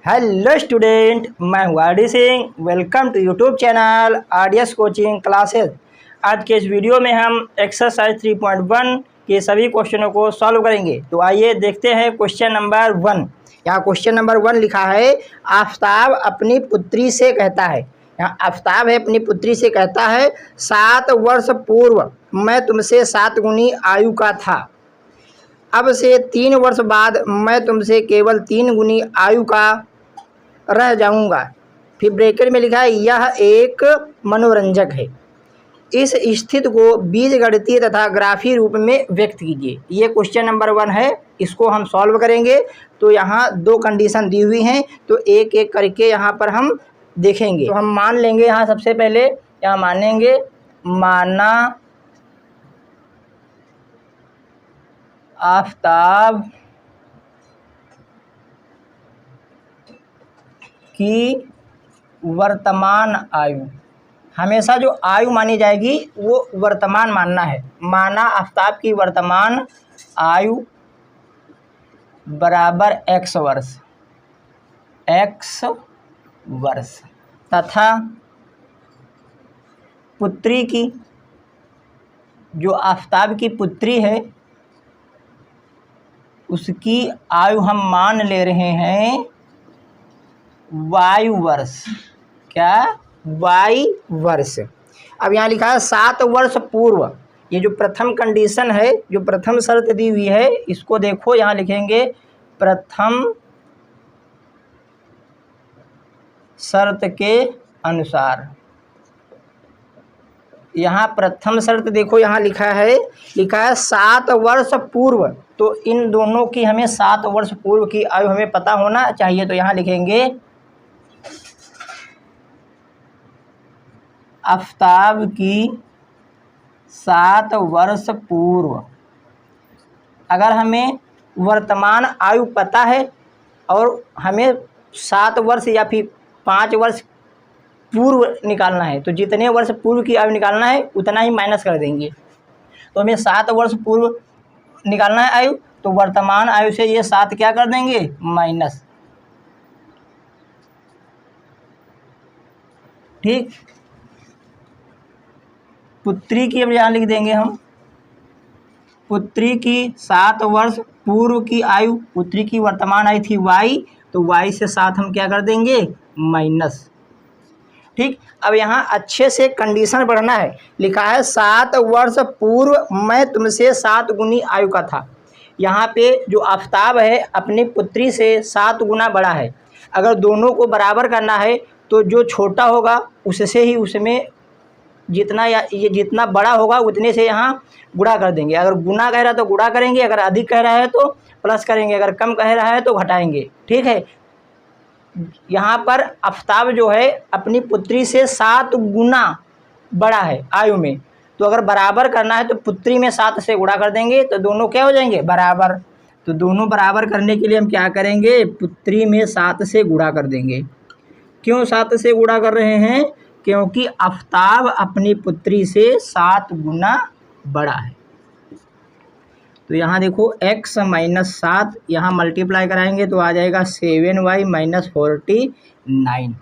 Hello student, मैं हूँ R D Singh. Welcome to YouTube channel RDS coaching classes. आज के इस वीडियो में हम एक्सरसाइज 3.1 के सभी क्वेश्चनों को सॉल्व करेंगे। तो आइए देखते हैं क्वेश्चन नंबर 1। यहाँ क्वेश्चन नंबर 1 लिखा है, आफताब अपनी पुत्री से कहता है। यहाँ आफताब है अपनी पुत्री से कहता है, 7 वर्ष पूर्व मैं तुमसे 7 गुनी आयु का था। अब से 3 वर्ष बाद मैं तुमसे केवल 3 गुनी आयु का रह जाऊंगा। फिर ब्रैकेट में लिखा है, यह एक मनोरंजक है। इस स्थिति को बीजगणितीय तथा ग्राफी रूप में व्यक्त कीजिए। ये क्वेश्चन नंबर 1 है, इसको हम सॉल्व करेंगे। तो यहाँ 2 कंडीशन दी हुई हैं, तो एक एक करके यहाँ पर हम देखेंगे। तो हम मान लेंगे, यहाँ सबसे पहले यहाँ मानेंगे, माना आफताब की वर्तमान आयु, हमेशा जो आयु मानी जाएगी वो वर्तमान मानना है। माना आफताब की वर्तमान आयु बराबर x वर्ष तथा पुत्री की, जो आफताब की पुत्री है उसकी आयु हम मान ले रहे हैं वायु वर्ष। क्या? वायु वर्ष। अब यहाँ लिखा है 7 वर्ष पूर्व। ये जो प्रथम कंडीशन है, जो प्रथम शर्त दी हुई है, इसको देखो, यहाँ लिखेंगे प्रथम शर्त के अनुसार। यहाँ प्रथम शर्त देखो, यहाँ लिखा है 7 वर्ष पूर्व। तो इन दोनों की हमें 7 वर्ष पूर्व की आयु हमें पता होना चाहिए। तो यहाँ लिखेंगे आफताब की 7 वर्ष पूर्व। अगर हमें वर्तमान आयु पता है और हमें 7 वर्ष या फिर 5 वर्ष पूर्व निकालना है, तो जितने वर्ष पूर्व की आयु निकालना है उतना ही माइनस कर देंगे। तो हमें 7 वर्ष पूर्व निकालना है आयु, तो वर्तमान आयु से ये 7 क्या कर देंगे? माइनस। ठीक। पुत्री की अब यहाँ लिख देंगे हम, पुत्री की 7 वर्ष पूर्व की आयु, पुत्री की वर्तमान आयु थी y, तो y से 7 हम क्या कर देंगे? माइनस। ठीक। अब यहाँ अच्छे से कंडीशन पढ़ना है। लिखा है 7 वर्ष पूर्व मैं तुमसे 7 गुनी आयु का था। यहाँ पे जो आफताब है अपनी पुत्री से 7 गुना बड़ा है। अगर दोनों को बराबर करना है तो जो छोटा होगा उससे ही उसमें जितना, या ये जितना बड़ा होगा उतने से यहाँ गुणा कर देंगे। अगर गुना कह रहा है तो गुणा करेंगे, अगर अधिक कह रहा है तो प्लस करेंगे, अगर कम कह रहा है तो घटाएंगे। ठीक है। यहाँ पर आफताब जो है अपनी पुत्री से 7 गुना बड़ा है आयु में। तो अगर बराबर करना है तो पुत्री में 7 से गुणा कर देंगे, तो दोनों क्या हो जाएंगे? बराबर। तो दोनों बराबर करने के लिए हम क्या करेंगे? पुत्री में 7 से गुणा कर देंगे। क्यों 7 से गुणा कर रहे हैं? क्योंकि आफताब अपनी पुत्री से 7 गुना बड़ा है। तो यहाँ देखो x माइनस 7, यहाँ मल्टीप्लाई कराएंगे तो आ जाएगा 7y माइनस 49।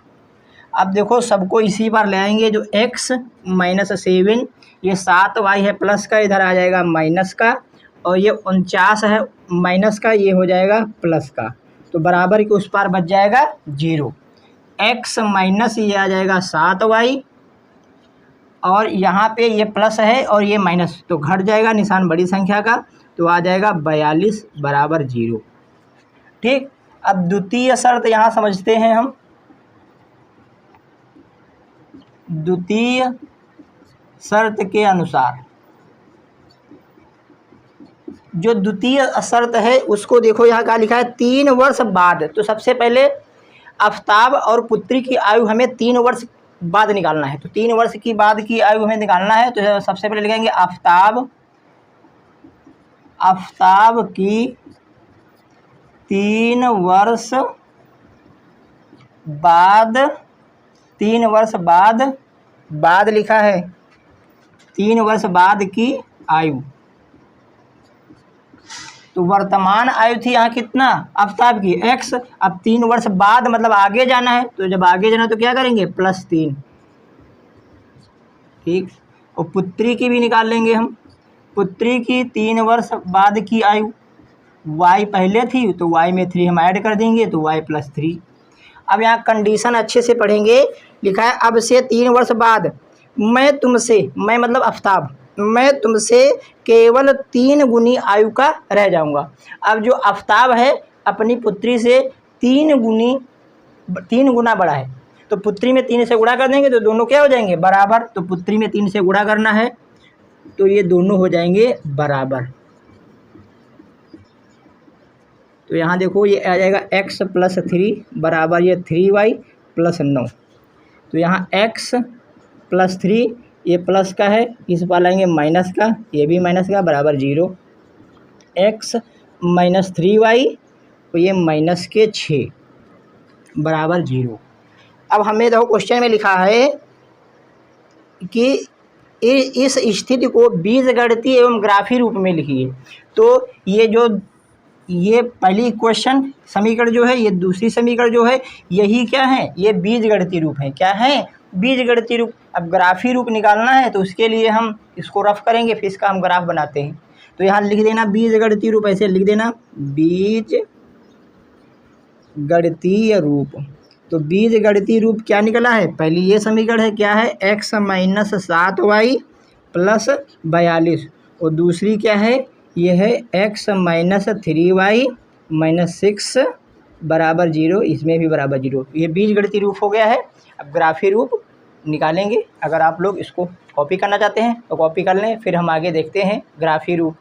अब देखो सबको इसी बार ले आएंगे, जो x माइनस 7, ये 7y है प्लस का, इधर आ जाएगा माइनस का, और ये 49 है माइनस का, ये हो जाएगा प्लस का। तो बराबर के उस पार बच जाएगा 0। x माइनस ये आ जाएगा 7y, और यहाँ पे ये प्लस है और ये माइनस, तो घट जाएगा निशान बड़ी संख्या का, तो आ जाएगा 42 बराबर 0। ठीक। अब द्वितीय शर्त यहाँ समझते हैं हम। द्वितीय शर्त के अनुसार, जो द्वितीय शर्त है उसको देखो, यहाँ क्या लिखा है? 3 वर्ष बाद। तो सबसे पहले आफताब और पुत्री की आयु हमें 3 वर्ष बाद निकालना है। तो 3 वर्ष की बाद की आयु हमें निकालना है। तो सबसे पहले लिखेंगे आफताब की 3 वर्ष बाद, 3 वर्ष बाद लिखा है 3 वर्ष बाद की आयु। तो वर्तमान आयु थी यहाँ कितना आफ्ताब की x। अब 3 वर्ष बाद मतलब आगे जाना है, तो जब आगे जाना तो क्या करेंगे +3, ठीक। और पुत्री की भी निकाल लेंगे हम। पुत्री की 3 वर्ष बाद की आयु, y पहले थी तो y में 3 हम ऐड कर देंगे तो y +3। अब यहाँ कंडीशन अच्छे से पढ़ेंगे, लिखा है अब से 3 वर्ष बाद मैं तुमसे, मैं मतलब आफ्ताब, मैं तुमसे केवल 3 गुनी आयु का रह जाऊंगा। अब जो आफ्ताब है अपनी पुत्री से 3 गुना बड़ा है, तो पुत्री में 3 से गुणा कर देंगे तो दोनों क्या हो जाएंगे बराबर। तो पुत्री में 3 से गुणा करना है तो ये दोनों हो जाएंगे बराबर। तो यहाँ देखो ये आ जाएगा x + 3 बराबर ये 3y + 9। तो यहाँ x + 3 ये प्लस का है, इस पर लाएंगे माइनस का, ये भी माइनस का बराबर 0। x - 3y तो ये -6 बराबर 0। अब हमें देखो क्वेश्चन में लिखा है कि इस स्थिति को बीजगणितीय एवं ग्राफी रूप में लिखिए। तो ये पहली क्वेश्चन समीकरण जो है, ये दूसरी समीकरण जो है, यही क्या है ये बीजगणितीय रूप है। क्या है बीजगणितीय रूप। अब ग्राफी रूप निकालना है तो उसके लिए हम इसको रफ करेंगे, फिर इसका हम ग्राफ बनाते हैं। तो यहाँ लिख देना बीजगणितीय रूप, ऐसे लिख देना बीजगणितीय रूप। तो बीजगणितीय रूप क्या निकला है, पहली ये समीकरण है क्या है x - 7y + 42, और दूसरी क्या है ये है x - 3y - 6 बराबर 0, इसमें भी बराबर 0। ये बीजगणितीय रूप हो गया है। अब ग्राफी रूप निकालेंगे। अगर आप लोग इसको कॉपी करना चाहते हैं तो कॉपी कर लें, फिर हम आगे देखते हैं ग्राफी रूप।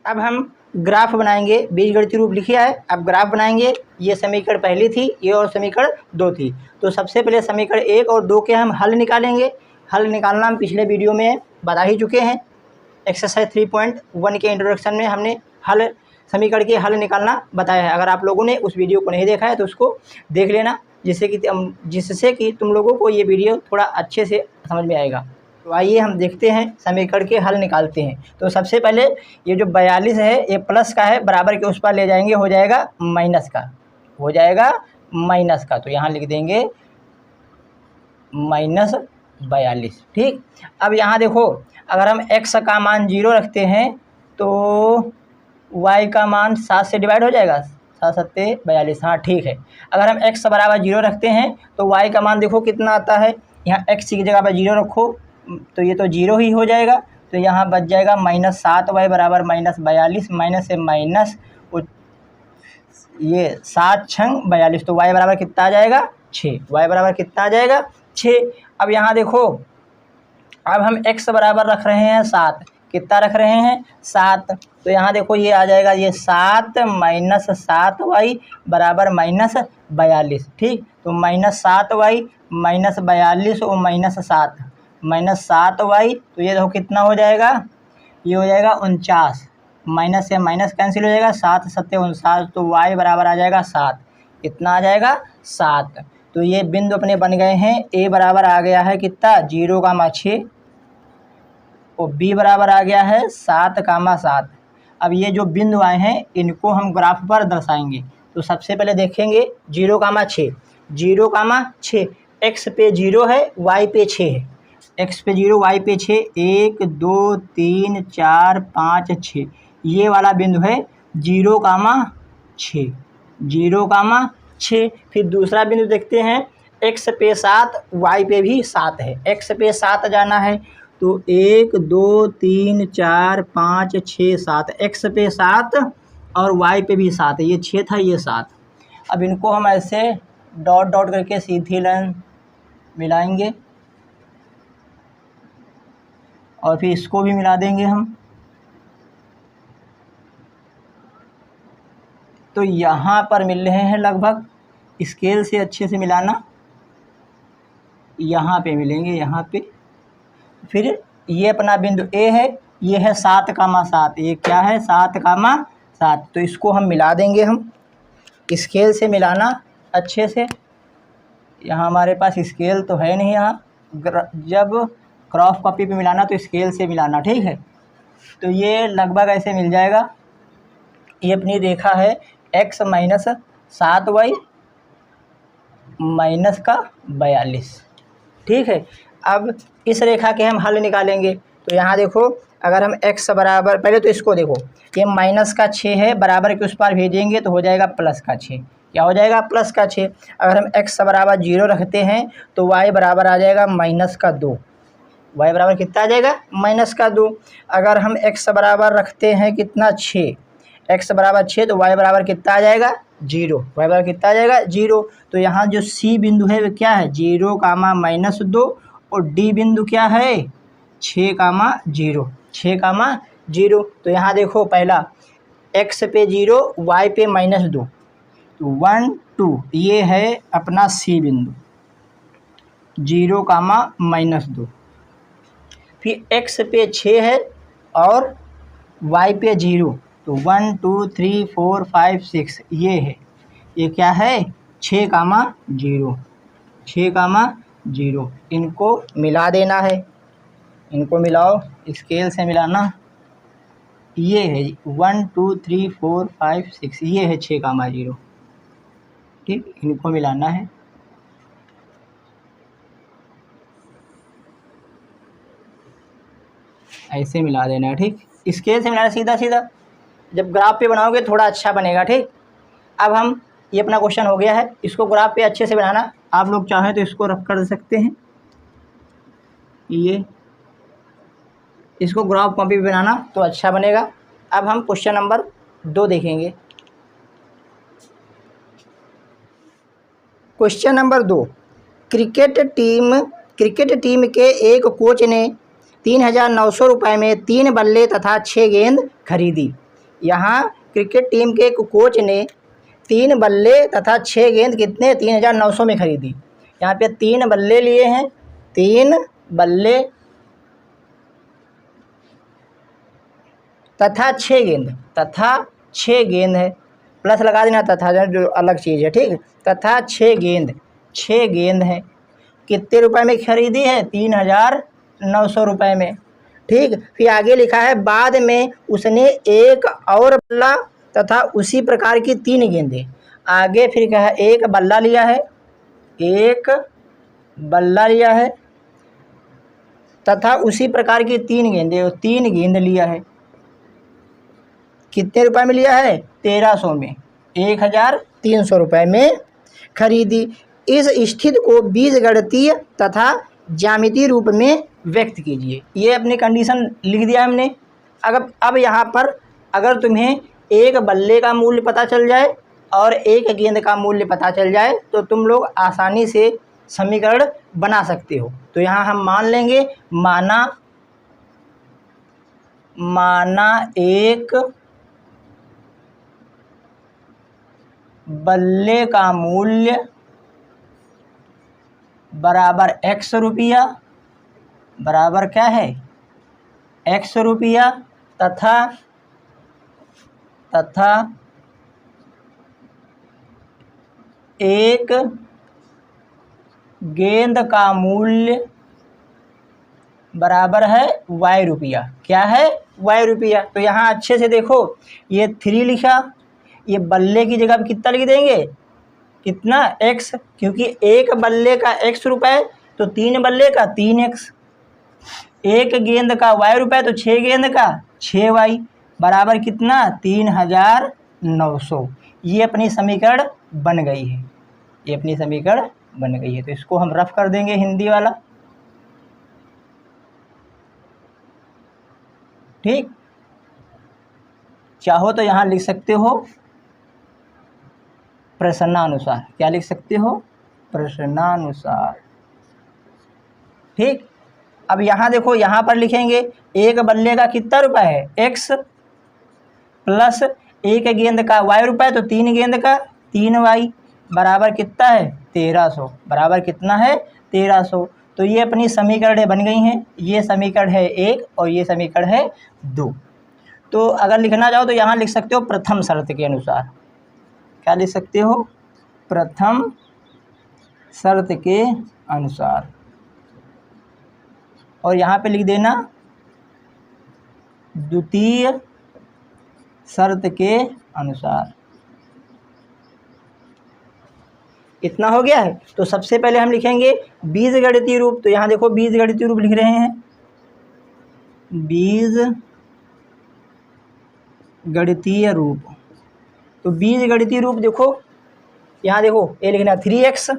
अब हम ग्राफ बनाएंगे, बीजगणितीय रूप लिखिए है, अब ग्राफ बनाएंगे। ये समीकरण पहली थी, ये और समीकरण 2 थी। तो सबसे पहले समीकरण 1 और 2 के हम हल निकालेंगे। हल निकालना हम पिछले वीडियो में बता ही चुके हैं। एक्सरसाइज 3.1 के इंट्रोडक्शन में हमने समीकरण के हल निकालना बताया है। अगर आप लोगों ने उस वीडियो को नहीं देखा है तो उसको देख लेना, जिससे कि तुम लोगों को ये वीडियो थोड़ा अच्छे से समझ में आएगा। तो आइए हम देखते हैं समीकरण के हल निकालते हैं। तो सबसे पहले ये जो 42 है ये प्लस का है, बराबर के उस पर ले जाएंगे, हो जाएगा माइनस का, हो जाएगा माइनस का। तो यहाँ लिख देंगे -42, ठीक। अब यहाँ देखो अगर हम x का मान 0 रखते हैं तो y का मान 7 से डिवाइड हो जाएगा, 7 × 7 = 42, हाँ ठीक है। अगर हम x बराबर 0 रखते हैं तो y का मान देखो कितना आता है, यहाँ x की जगह पर 0 रखो तो ये तो 0 ही हो जाएगा। तो यहाँ बच जाएगा -7y बराबर -42, माइनस से माइनस, ये 7 × 42, तो y बराबर कितना आ जाएगा 6, y बराबर कितना आ जाएगा 6। अब यहाँ देखो अब हम x बराबर रख रहे हैं 7, कितना रख रहे हैं 7, तो यहाँ देखो ये आ जाएगा ये 7 - 7y बराबर -42, ठीक। तो -7y - 42 और -7y, तो ये देखो कितना हो जाएगा, ये हो जाएगा 49, माइनस से माइनस कैंसिल हो जाएगा, 7 × 7 = 49, तो y बराबर आ जाएगा 7, कितना आ जाएगा 7। तो ये बिंदु अपने बन गए हैं। a बराबर आ गया है कितना 0,6 और b बराबर आ गया है 7,7। अब ये जो बिंदु आए हैं इनको हम ग्राफ पर दर्शाएंगे। तो सबसे पहले देखेंगे 0,6, 0,6, x पे 0 है, y पे 6 है, x पे 0 y पे 6, 1 2 3 4 5 6, ये वाला बिंदु है 0,6, 0,6। फिर दूसरा बिंदु देखते हैं, x पे 7 y पे भी 7 है, x पे 7 जाना है तो 1 2 3 4 5 6 7, x पे 7 और y पे भी 7 है, ये 6 था ये 7। अब इनको हम ऐसे डॉट डॉट करके सीधी लाइन मिलाएंगे और फिर इसको भी मिला देंगे हम। तो यहाँ पर मिल रहे हैं लगभग, स्केल से अच्छे से मिलाना, यहाँ पे मिलेंगे, यहाँ पे। फिर ये अपना बिंदु A है, ये है 7,7, ये क्या है 7,7, तो इसको हम मिला देंगे, हम स्केल से मिलाना अच्छे से। यहाँ हमारे पास स्केल तो है नहीं, यहाँ जब क्रॉस कॉपी पे मिलाना तो स्केल से मिलाना, ठीक है। तो ये लगभग ऐसे मिल जाएगा। ये अपनी रेखा है x माइनस 7y माइनस का 42। ठीक है, अब इस रेखा के हम हल निकालेंगे। तो यहाँ देखो, अगर हम x बराबर, पहले तो इसको देखो, ये माइनस का 6 है, बराबर के उस पार भेजेंगे तो हो जाएगा प्लस का 6। क्या हो जाएगा? प्लस का 6। अगर हम x बराबर 0 रखते हैं तो y बराबर आ जाएगा माइनस का 2। y बराबर कितना आ जाएगा? माइनस का 2। अगर हम x बराबर रखते हैं कितना? 6। x बराबर 6 तो y बराबर कितना आ जाएगा? 0। y बराबर कितना आ जाएगा? 0। तो यहाँ जो c बिंदु है वो क्या है? 0, -2। और d बिंदु क्या है? 6, 0। 6, 0। तो यहाँ देखो, पहला x पे 0, y पे -2, तो 1, 2, ये है अपना c बिंदु, 0, -2। फिर x पे 6 है और y पे 0, तो 1, 2, 3, 4, 5, 6 ये है। ये क्या है? 6, 0। 6, 0। इनको मिला देना है। इनको मिलाओ, स्केल से मिलाना। ये है 1, 2, 3, 4, 5, 6, ये है 6, 0। ठीक, इनको मिलाना है। ऐसे मिला देना है। ठीक, स्केल से मिलाना, सीधा सीधा। जब ग्राफ पे बनाओगे थोड़ा अच्छा बनेगा। ठीक, अब हम, ये अपना क्वेश्चन हो गया है, इसको ग्राफ पे अच्छे से बनाना। आप लोग चाहें तो इसको रफ कर सकते हैं, ये इसको ग्राफ कॉपी पे बनाना तो अच्छा बनेगा। अब हम क्वेश्चन नंबर 2 देखेंगे। क्वेश्चन नंबर 2, क्रिकेट टीम के एक कोच ने 3,900 रुपये में 3 बल्ले तथा 6 गेंद खरीदी। यहाँ क्रिकेट टीम के एक कोच ने 3 बल्ले तथा 6 गेंद कितने? 3,900 में खरीदी। यहाँ पे 3 बल्ले लिए हैं, 3 बल्ले तथा 6 गेंद, तथा 6 गेंद है, प्लस लगा देना, तथा जो अलग चीज़ है। ठीक, तथा 6 गेंद, 6 गेंद है। कितने रुपए में खरीदी है? 3,900 रुपये में। ठीक, फिर आगे लिखा है, बाद में उसने एक और बल्ला तथा उसी प्रकार की 3 गेंदें। आगे फिर कहा, एक बल्ला लिया है, एक बल्ला लिया है तथा उसी प्रकार की 3 गेंदें, और 3 गेंद लिया है। कितने रुपए में लिया है? 1300 में, 1,300 रुपये में खरीदी। इस स्थिति को बीजगणितीय तथा ज्यामितीय रूप में व्यक्त कीजिए। ये अपनी कंडीशन लिख दिया हमने। अब यहाँ पर अगर तुम्हें एक बल्ले का मूल्य पता चल जाए और एक गेंद का मूल्य पता चल जाए तो तुम लोग आसानी से समीकरण बना सकते हो। तो यहाँ हम मान लेंगे, माना एक बल्ले का मूल्य बराबर x रुपया, बराबर क्या है? x रुपया, तथा एक गेंद का मूल्य बराबर है y रुपया। क्या है? y रुपया। तो यहाँ अच्छे से देखो, ये 3 लिखा, ये बल्ले की जगह कितना लिख देंगे? कितना? x, क्योंकि एक बल्ले का x रुपये तो 3 बल्ले का 3x, एक गेंद का y रुपये तो 6 गेंद का 6y, बराबर कितना? 3,900। ये अपनी समीकरण बन गई है, ये अपनी समीकरण बन गई है। तो इसको हम रफ कर देंगे, हिंदी वाला। ठीक, चाहो तो यहाँ लिख सकते हो प्रश्नानुसार। क्या लिख सकते हो? प्रश्नानुसार। ठीक, अब यहाँ देखो, यहाँ पर लिखेंगे एक बल्ले का कितना रुपए है? x, प्लस एक गेंद का y रुपये तो 3 गेंद का 3y, बराबर कितना है? 1300। बराबर कितना है? 1300। तो ये अपनी समीकरणें बन गई हैं। ये समीकरण है 1 और ये समीकरण है 2। तो अगर लिखना चाहो तो यहाँ लिख सकते हो प्रथम शर्त के अनुसार। क्या लिख सकते हो? प्रथम शर्त के अनुसार। और यहाँ पे लिख देना द्वितीय शर्त के अनुसार। इतना हो गया है। तो सबसे पहले हम लिखेंगे बीजगणितीय रूप। तो यहाँ देखो बीजगणितीय रूप लिख रहे हैं, बीजगणितीय रूप। तो बीजगणितीय रूप देखो, यहाँ देखो ये लिखना 3x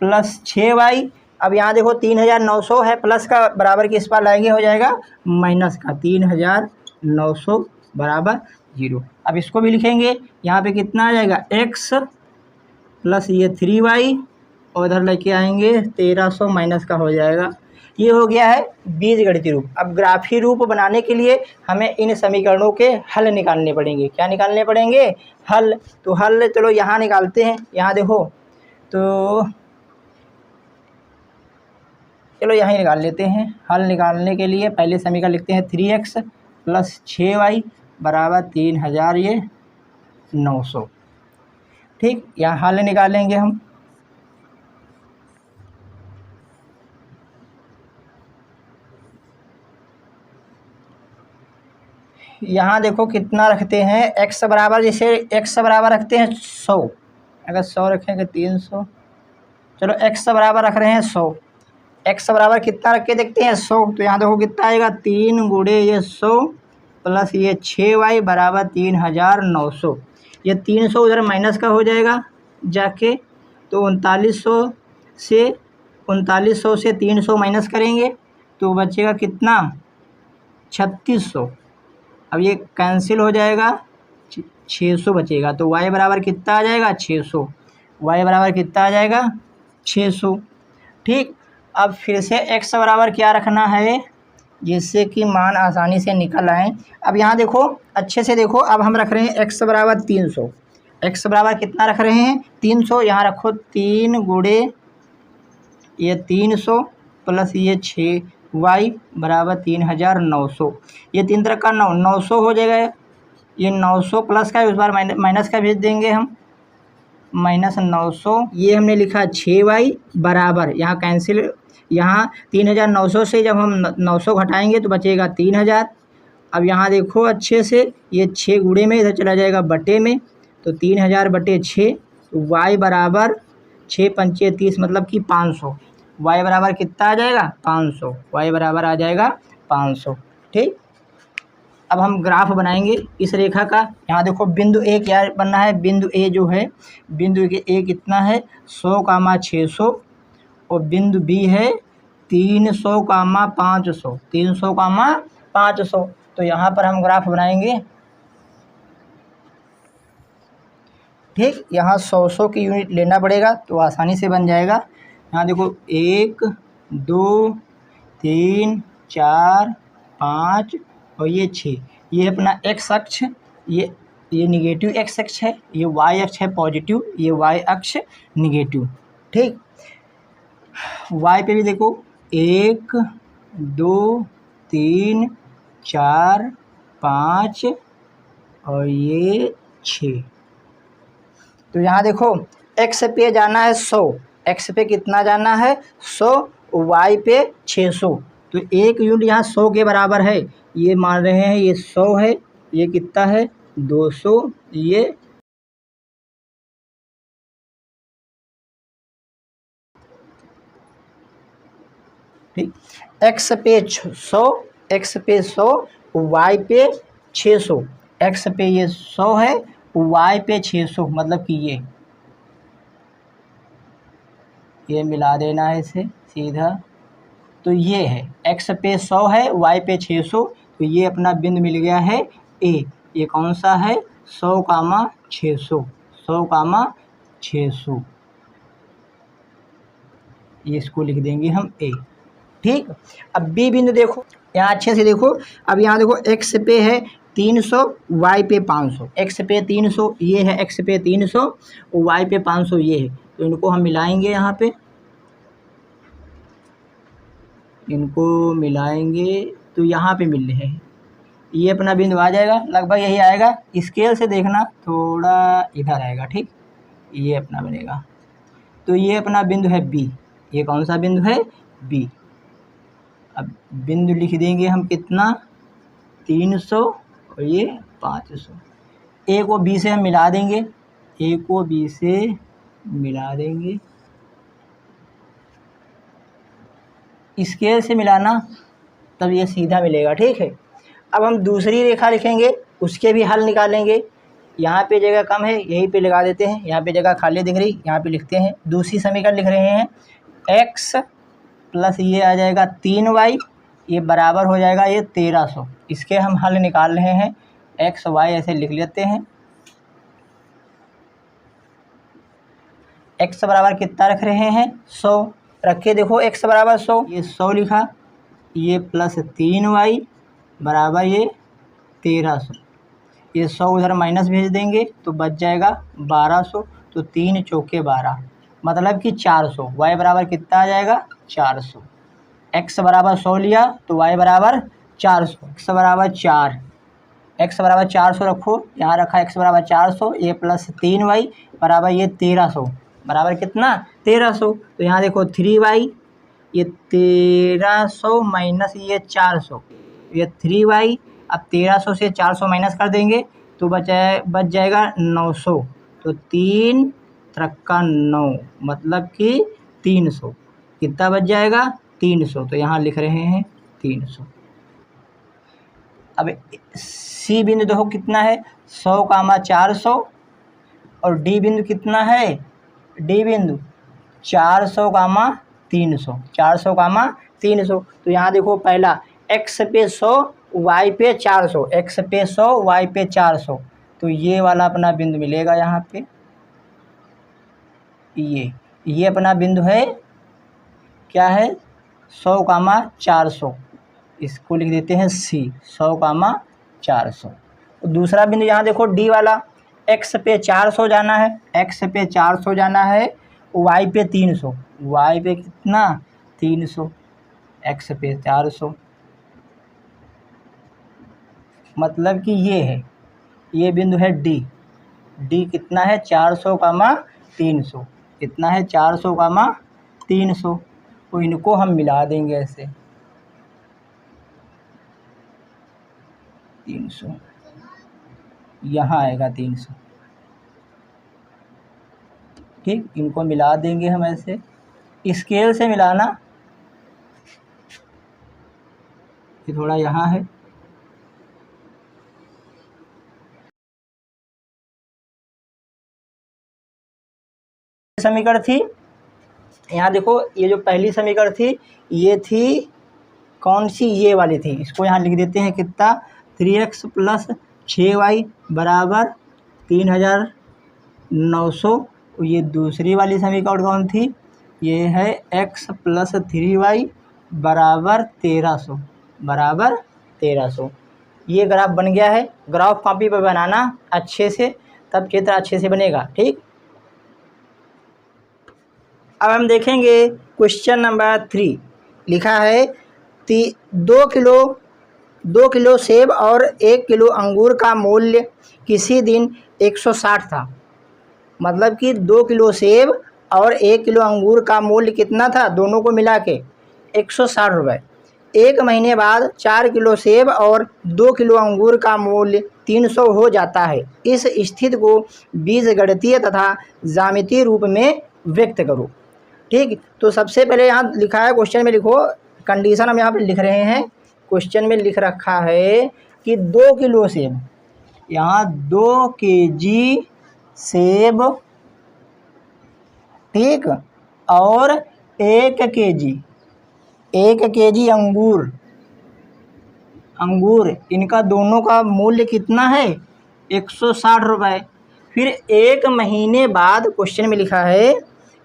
प्लस 6y। अब यहाँ देखो 3900 है, प्लस का बराबर के इस पार लाएंगे हो जाएगा माइनस का, 3900 बराबर 0। अब इसको भी लिखेंगे, यहाँ पे कितना आ जाएगा x प्लस ये 3y और इधर लेके आएंगे 1300 माइनस का हो जाएगा। ये हो गया है बीजगणितीय रूप। अब ग्राफीय रूप बनाने के लिए हमें इन समीकरणों के हल निकालने पड़ेंगे। क्या निकालने पड़ेंगे? हल। तो हल चलो यहाँ निकालते हैं। यहाँ देखो तो चलो यहाँ ही निकाल लेते हैं। हल निकालने के लिए पहले समीकरण लिखते हैं 3x प्लस 6y बराबर 3900। ठीक, यहाँ हल निकालेंगे हम। यहाँ देखो कितना रखते हैं, x बराबर, जैसे x बराबर रखते हैं 100, अगर 100 रखेंगे 300। चलो x बराबर रख रहे हैं 100, x बराबर कितना रख के देखते हैं 100। तो यहाँ देखो कितना आएगा, 3 गुणे ये 100 प्लस ये 6y बराबर 3900। ये 300 उधर माइनस का हो जाएगा जाके, तो 3900 से 300 माइनस करेंगे तो बचेगा कितना, 3600। अब ये कैंसिल हो जाएगा, 600 बचेगा। तो y बराबर कितना आ जाएगा, 600। y बराबर कितना आ जाएगा, 600। ठीक, अब फिर से x बराबर क्या रखना है, जिससे कि मान आसानी से निकल आए। अब यहाँ देखो अच्छे से देखो, अब हम रख रहे हैं x बराबर 300। x बराबर कितना रख रहे हैं, 300। यहाँ रखो 3 गुणे ये 300 प्लस ये 6y बराबर 3900। ये 3 तरह का 900 हो जाएगा। ये 900 प्लस का है, उस बार माइनस का भेज देंगे हम, माइनस 900। ये हमने लिखा 6y बराबर, यहाँ कैंसिल, यहाँ 3900 से जब हम 900 घटाएंगे तो बचेगा 3000। अब यहाँ देखो अच्छे से, ये 6 गुणे में इधर चला जाएगा बटे में, तो 3000 बटे 6। तो y बराबर 6 पंचे 30 मतलब कि 500। y बराबर कितना आ जाएगा, 500। y बराबर आ जाएगा 500। ठीक, अब हम ग्राफ बनाएंगे इस रेखा का। यहाँ देखो बिंदु ए क्या बनना है, बिंदु ए जो है, बिंदु ए कितना है 100, 600, और बिंदु बी है 300, 500, 300, 500। तो यहाँ पर हम ग्राफ बनाएंगे। ठीक, यहाँ 100 की यूनिट लेना पड़ेगा तो आसानी से बन जाएगा। यहाँ देखो 1 2 3 4 5 और ये 6, ये अपना x अक्ष, ये निगेटिव x अक्ष है, ये y अक्ष है पॉजिटिव, ये y अक्ष निगेटिव। ठीक, y पे भी देखो 1 2 3 4 5 और ये 6। तो यहाँ देखो x पे जाना है 100, x पे कितना जाना है 100, y पे 600। तो एक यूनिट यहाँ 100 के बराबर है, ये मान रहे हैं ये 100 है, ये कितना है 200, ये ठीक। x पे 100, x पे 100, y पे 600। x पे ये 100 है, y पे 600 मतलब कि ये मिला देना है इसे सीधा। तो ये है x पे 100 है, y पे 600। तो ये अपना बिंदु मिल गया है A। ये कौन सा है 100, 600, 100, 600। ये इसको लिख देंगे हम A। ठीक, अब B बिंदु देखो, यहाँ अच्छे से देखो। अब यहाँ देखो x पे है 300, y पे 500। x पे 300 ये है, x पे 300 और y पे 500 ये है। तो इनको हम मिलाएंगे, यहाँ पे इनको मिलाएंगे तो यहाँ पे मिल रहे हैं। ये अपना बिंदु आ जाएगा, लगभग यही आएगा। स्केल से देखना थोड़ा इधर आएगा। ठीक, ये अपना बनेगा। तो ये अपना बिंदु है B। ये कौन सा बिंदु है B। अब बिंदु लिख देंगे हम कितना 300 और ये 500। ए को बी से हम मिला देंगे, ए को बी से मिला देंगे, स्केल से मिलाना तब ये सीधा मिलेगा। ठीक है, अब हम दूसरी रेखा लिखेंगे, उसके भी हल निकालेंगे। यहाँ पे जगह कम है, यहीं पे लगा देते हैं, यहाँ पे जगह खाली दिख रही, यहाँ पे लिखते हैं। दूसरी समीकरण लिख रहे हैं, x प्लस ये आ जाएगा 3y, ये बराबर हो जाएगा ये 1300। इसके हम हल निकाल रहे हैं, x y ऐसे लिख लेते हैं। x बराबर कितना रख रहे हैं, 100 रखे। देखो x बराबर 100, ये 100 लिखा, ये प्लस 3y बराबर ये 1300। ये 100 उधर माइनस भेज देंगे तो बच जाएगा 1200। तो 3 चौके 12 मतलब कि 400। y बराबर कितना आ जाएगा, 400। x बराबर 100 लिया तो y बराबर 400, x बराबर 4, x बराबर 400 रखो, यहाँ रखा x बराबर 400, ये प्लस 3y बराबर ये 1300, बराबर कितना 1300। तो यहाँ देखो 3y, ये 1300 माइनस ये 400, ये 3y। अब 1300 से 400 माइनस कर देंगे तो बच जाएगा 900। तो 3 3 9 मतलब कि 300। कितना बच जाएगा, 300। तो यहाँ लिख रहे हैं 300। अब सी बिंदु देखो कितना है, 100, 400, और डी बिंदु कितना है, डी बिंदु 400, 300, 400, 300। तो यहाँ देखो पहला x पे 100 y पे 400, x पे 100 y पे 400। तो ये वाला अपना बिंदु मिलेगा यहाँ पे, ये अपना बिंदु है, क्या है 100, 400। इसको लिख देते हैं सी, 100, 400। तो दूसरा बिंदु यहाँ देखो डी वाला, x पे 400 जाना है, x पे 400 जाना है, y पे 300, y पे कितना 300, x पे 400। मतलब कि ये है, ये बिंदु है डी, डी कितना है 400, 300, कितना है 400, 300। तो इनको हम मिला देंगे ऐसे, 300 यहाँ आएगा 300। ठीक, इनको मिला देंगे हम ऐसे, स्केल से मिलाना, ये थोड़ा यहाँ है, समीकरण थी। यहाँ देखो ये जो पहली समीकरण थी, ये थी कौन सी, ये वाली थी। इसको यहाँ लिख देते हैं कितना, 3x प्लस 6y बराबर 3900। ये दूसरी वाली समीकरण कौन थी, ये है x प्लस 3y बराबर 1300, बराबर 1300। ये ग्राफ बन गया है। ग्राफ कॉपी पर बनाना अच्छे से, तब चित्र अच्छे से बनेगा। ठीक, अब हम देखेंगे क्वेश्चन नंबर 3। लिखा है 2 किलो सेब और 1 किलो अंगूर का मूल्य किसी दिन 160 था। मतलब कि 2 किलो सेब और 1 किलो अंगूर का मूल्य कितना था, दोनों को मिला के 160 रुपये। 1 महीने बाद 4 किलो सेब और 2 किलो अंगूर का मूल्य 300 हो जाता है। इस स्थिति को बीजगणितीय तथा ज्यामितीय रूप में व्यक्त करो। ठीक, तो सबसे पहले यहाँ लिखा है, क्वेश्चन में लिखो, कंडीशन हम यहाँ पे लिख रहे हैं। क्वेश्चन में लिख रखा है कि 2 किलो सेब, यहाँ 2 kg सेब, ठीक, और 1 kg अंगूर, इनका दोनों का मूल्य कितना है 160 रुपये। फिर 1 महीने बाद, क्वेश्चन में लिखा है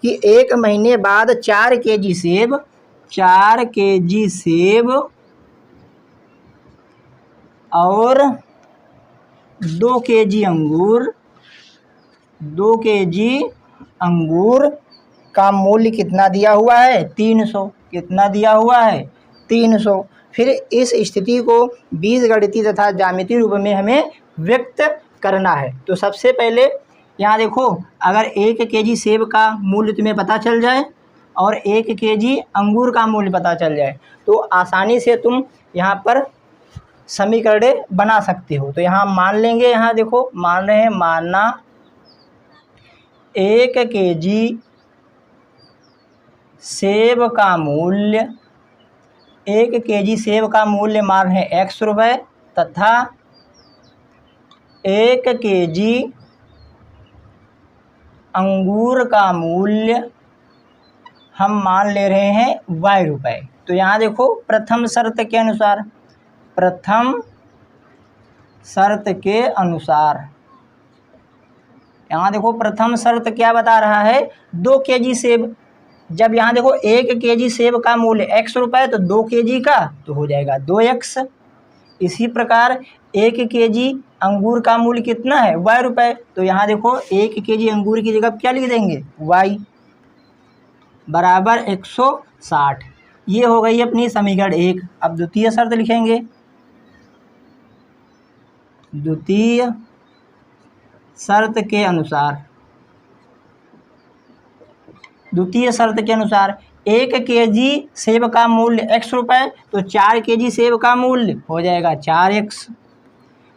कि 1 महीने बाद 4 kg सेब और 2 kg अंगूर का मूल्य कितना दिया हुआ है, 300। कितना दिया हुआ है, 300। फिर इस स्थिति को बीजगणितीय तथा ज्यामितीय रूप में हमें व्यक्त करना है। तो सबसे पहले यहाँ देखो, अगर 1 kg सेब का मूल्य तुम्हें पता चल जाए और 1 kg अंगूर का मूल्य पता चल जाए तो आसानी से तुम यहाँ पर समीकरण बना सकते हो। तो यहाँ मान लेंगे, यहाँ देखो मान रहे हैं, मानना 1 kg सेब का मूल्य, 1 kg सेब का मूल्य मान रहे हैं x रुपये, तथा 1 kg अंगूर का मूल्य हम मान ले रहे हैं y रुपये। तो यहाँ देखो प्रथम शर्त के अनुसार, प्रथम शर्त के अनुसार यहाँ देखो प्रथम शर्त क्या बता रहा है, 2 kg सेब। जब यहाँ देखो 1 kg सेब का मूल्य x रुपये, तो 2 kg का तो हो जाएगा 2x। इसी प्रकार 1 kg अंगूर का मूल्य कितना है, y रुपये। तो यहाँ देखो 1 kg अंगूर की जगह क्या लिख देंगे, y बराबर 160। ये हो गई अपनी समीकरण 1। अब द्वितीय शर्त लिखेंगे। द्वितीय शर्त के अनुसार, द्वितीय शर्त के अनुसार 1 kg सेब का मूल्य x रुपये, तो 4 kg सेब का मूल्य हो जाएगा 4x,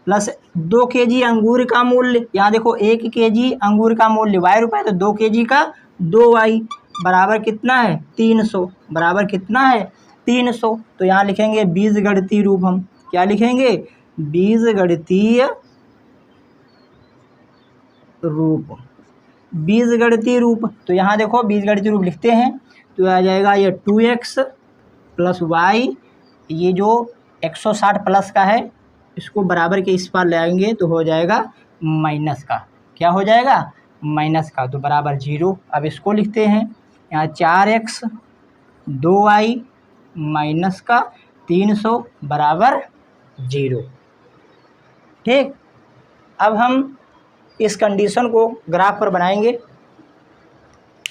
प्लस 2 kg अंगूर का मूल्य, यहाँ देखो 1 kg अंगूर का मूल्य y रुपये, तो 2 kg का 2y बराबर कितना है, 300, बराबर कितना है, 300। तो यहाँ लिखेंगे बीजगणितीय रूप। हम क्या लिखेंगे, बीजगणितीय रूप, बीजगणितीय रूप। तो यहाँ देखो बीजगणितीय रूप लिखते हैं, तो आ जाएगा ये 2x प्लस y, ये जो 160 प्लस का है इसको बराबर के इस पार ले आएंगे तो हो जाएगा माइनस का, क्या हो जाएगा, माइनस का, तो बराबर 0। अब इसको लिखते हैं, यहाँ 4x 2y माइनस का 300 बराबर 0। ठीक, अब हम इस कंडीशन को ग्राफ पर बनाएंगे।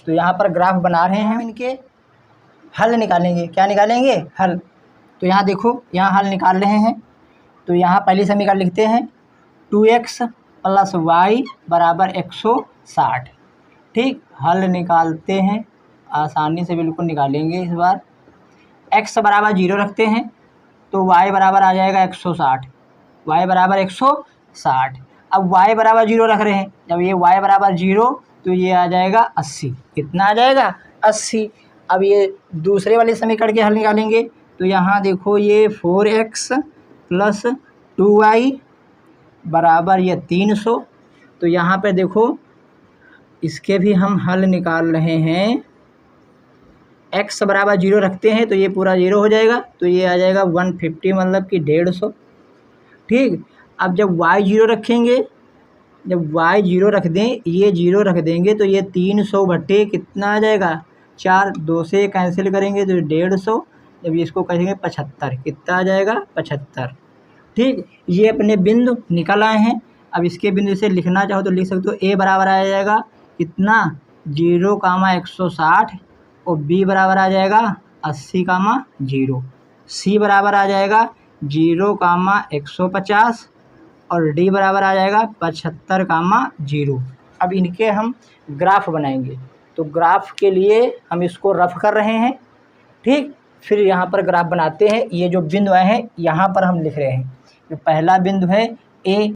तो यहाँ पर ग्राफ बना रहे हैं, इनके हल निकालेंगे। क्या निकालेंगे, हल। तो यहाँ देखो यहाँ हल निकाल रहे हैं। तो यहाँ पहली समीकरण लिखते हैं, 2x प्लस y बराबर 160। ठीक, हल निकालते हैं, आसानी से बिल्कुल निकालेंगे। इस बार x बराबर 0 रखते हैं, तो y बराबर आ जाएगा 160, y बराबर 160। अब y बराबर 0 रख रहे हैं, जब ये y बराबर 0 तो ये आ जाएगा 80। कितना आ जाएगा, 80। अब ये दूसरे वाले समीकरण के हल निकालेंगे। तो यहाँ देखो ये 4x प्लस 2y बराबर ये 300। तो यहाँ पे देखो इसके भी हम हल निकाल रहे हैं। x बराबर 0 रखते हैं तो ये पूरा 0 हो जाएगा, तो ये आ जाएगा 150, मतलब कि 150। ठीक, अब जब y 0 रखेंगे, जब y 0 रख दें, ये 0 रख देंगे, तो ये 300 बटे कितना आ जाएगा, 4, 2 से कैंसिल करेंगे तो 150। जब इसको कहेंगे 75, कितना आ जाएगा, 75। ठीक, ये अपने बिंदु निकल आए हैं। अब इसके बिंदु से लिखना चाहो तो लिख सकते हो, a बराबर आ जाएगा कितना, 0,160, और b बराबर आ जाएगा 80,0, c बराबर आ जाएगा 0,150, और d बराबर आ जाएगा 75,0। अब इनके हम ग्राफ बनाएंगे। तो ग्राफ के लिए हम इसको रफ कर रहे हैं। ठीक, फिर यहाँ पर ग्राफ बनाते हैं। ये जो बिंदु आए हैं यहाँ पर हम लिख रहे हैं। तो पहला बिंदु है A,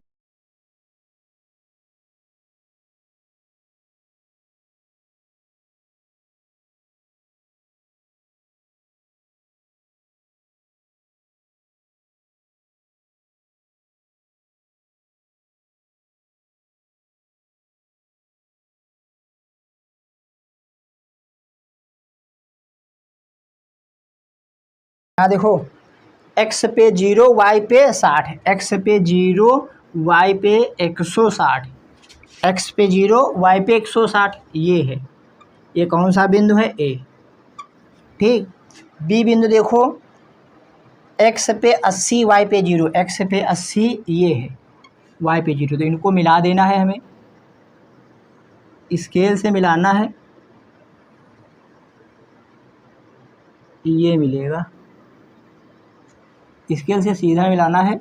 यहाँ देखो x पे 0, y पे 60, x पे 0, y पे 160, x पे 0, y पे 160, ये है, ये कौन सा बिंदु है, A। ठीक, B बिंदु देखो, x पे 80, y पे 0, x पे 80 ये है, y पे 0, तो इनको मिला देना है, हमें स्केल से मिलाना है, ये मिलेगा, स्केल से सीधा मिलाना है।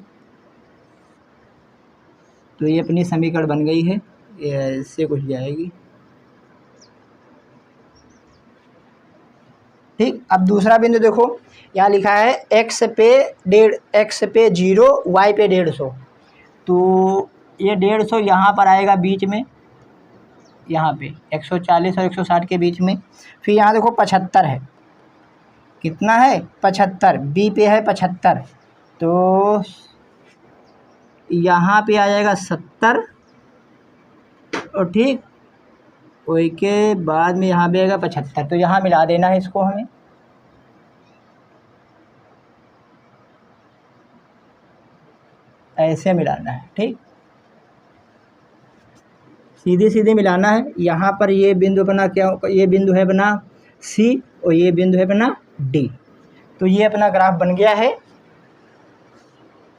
तो ये अपनी समीकरण बन गई है, इससे कुछ जाएगी। ठीक। अब दूसरा बिंदु देखो, यहाँ लिखा है x पे 0, y पे 150। तो ये 150 यहाँ पर आएगा बीच में, यहाँ पे 140 और 160 के बीच में। फिर यहाँ देखो 75 है, कितना है 75, बी पे है 75, तो यहाँ पे आ जाएगा 70, और ठीक वही के बाद में यहाँ पे आएगा 75। तो यहाँ मिला देना है इसको हमें, ऐसे मिलाना है। ठीक, सीधे सीधे मिलाना है। यहाँ पर ये बिंदु अपना क्या, ये बिंदु है अपना सी और ये बिंदु है अपना डी। तो ये अपना ग्राफ बन गया है।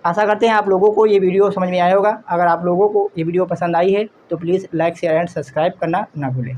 आशा करते हैं आप लोगों को ये वीडियो समझ में आया होगा। अगर आप लोगों को ये वीडियो पसंद आई है तो please like share and subscribe करना ना भूलें।